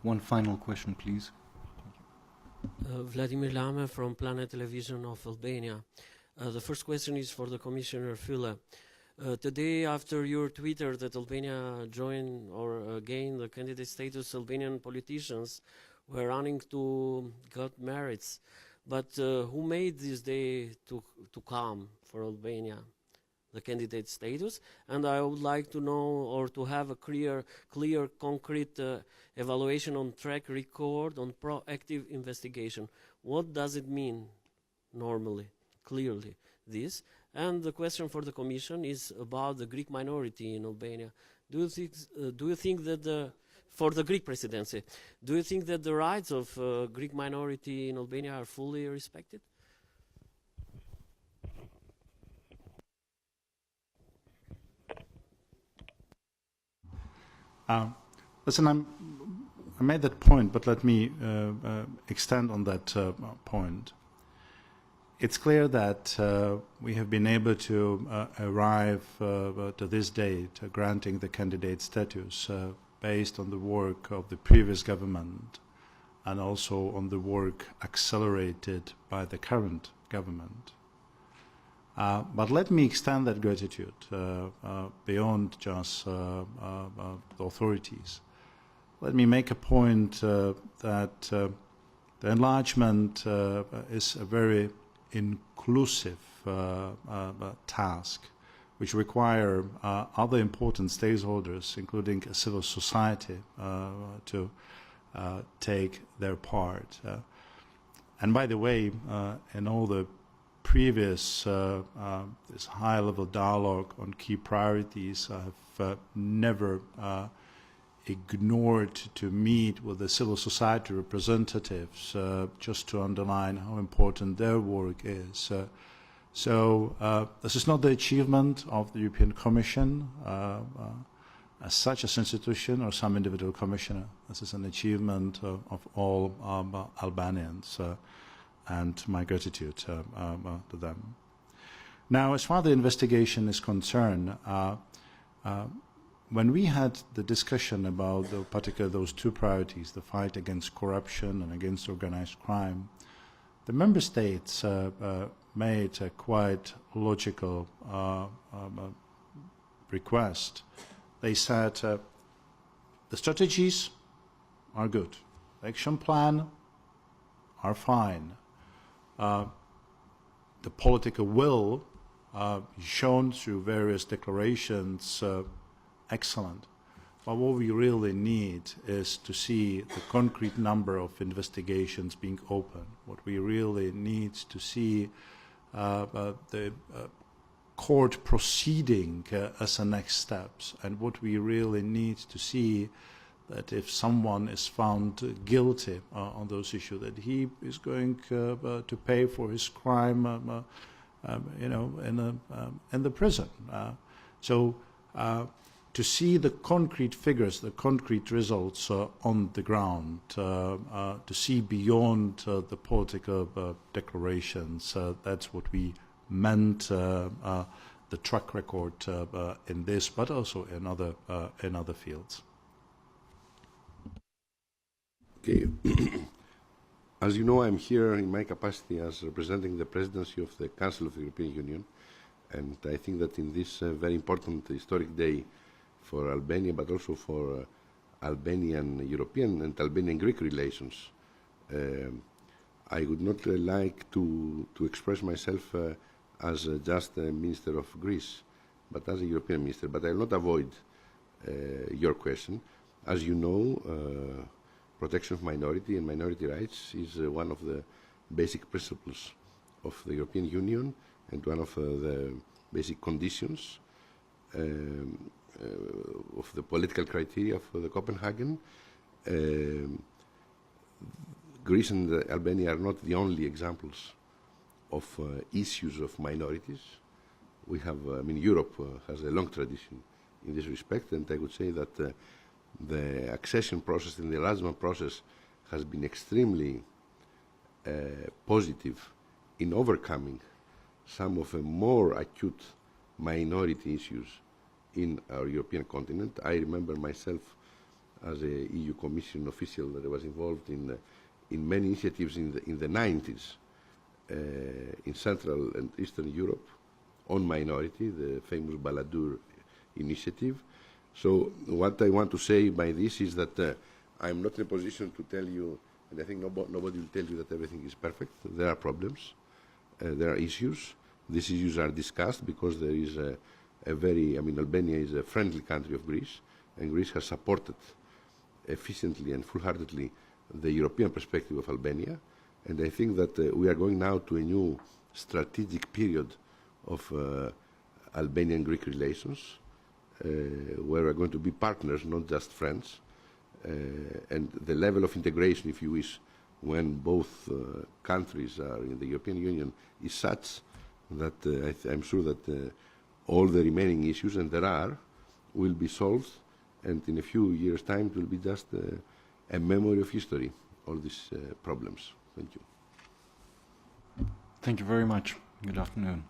One final question, please. Vladimir Lame from Planet Television of Albania. The first question is for the Commissioner Füle. Today, after your Twitter that Albania joined or gained the candidate status, Albanian politicians were running to get merits. But who made this day to come for Albania, the candidate status? And I would like to know or to have a clear concrete evaluation on track record, on proactive investigation. What does it mean normally, clearly, this? And the question for the Commission is about the Greek minority in Albania. Do you think that for the Greek presidency, do you think that the rights of Greek minority in Albania are fully respected? Listen, I made that point, but let me extend on that point. It's clear that we have been able to arrive to this date granting the candidate status based on the work of the previous government and also on the work accelerated by the current government. But let me extend that gratitude beyond just the authorities. Let me make a point that the enlargement is a very inclusive task which require other important stakeholders, including civil society, to take their part. And by the way, in all the previous this high-level dialogue on key priorities, I have never ignored to meet with the civil society representatives just to underline how important their work is. So this is not the achievement of the European Commission as such as institution or some individual commissioner. This is an achievement of all Albanians, and my gratitude to them. Now, as far as the investigation is concerned, when we had the discussion about particularly those two priorities, the fight against corruption and against organized crime, the member states made a quite logical request. They said the strategies are good, the action plan are fine, the political will shown through various declarations, excellent. But what we really need is to see the concrete number of investigations being opened. What we really need to see the court proceeding as a next steps. And what we really need to see that if someone is found guilty on those issues, that he is going to pay for his crime, you know, in the prison. To see the concrete figures, the concrete results on the ground, to see beyond the political declarations, that's what we meant, the track record in this, but also in other fields. Okay. As you know, I'm here in my capacity as representing the presidency of the Council of the European Union, and I think that in this very important historic day for Albania, but also for Albanian-European and Albanian-Greek relations, I would not like to express myself as just a minister of Greece, but as a European minister. But I will not avoid your question. As you know, protection of minority and minority rights is one of the basic principles of the European Union and one of the basic conditions of the political criteria for the Copenhagen. Greece and Albania are not the only examples of issues of minorities. We have, I mean, Europe has a long tradition in this respect, and I would say that the accession process and the enlargement process has been extremely positive in overcoming some of the more acute minority issues in our European continent. I remember myself as a EU Commission official that was involved in many initiatives in the 90s in Central and Eastern Europe on minority, the famous Balladur initiative. So what I want to say by this is that I'm not in a position to tell you, and I think nobody will tell you that everything is perfect. There are problems, there are issues. These issues are discussed because there is Albania is a friendly country of Greece, and Greece has supported efficiently and full-heartedly the European perspective of Albania. And I think that we are going now to a new strategic period of Albanian-Greek relations, where we're going to be partners, not just friends. And the level of integration, if you wish, when both countries are in the European Union is such that I'm sure that all the remaining issues, and there are, will be solved, and in a few years' time it will be just a memory of history, all these problems. Thank you. Thank you very much. Good afternoon.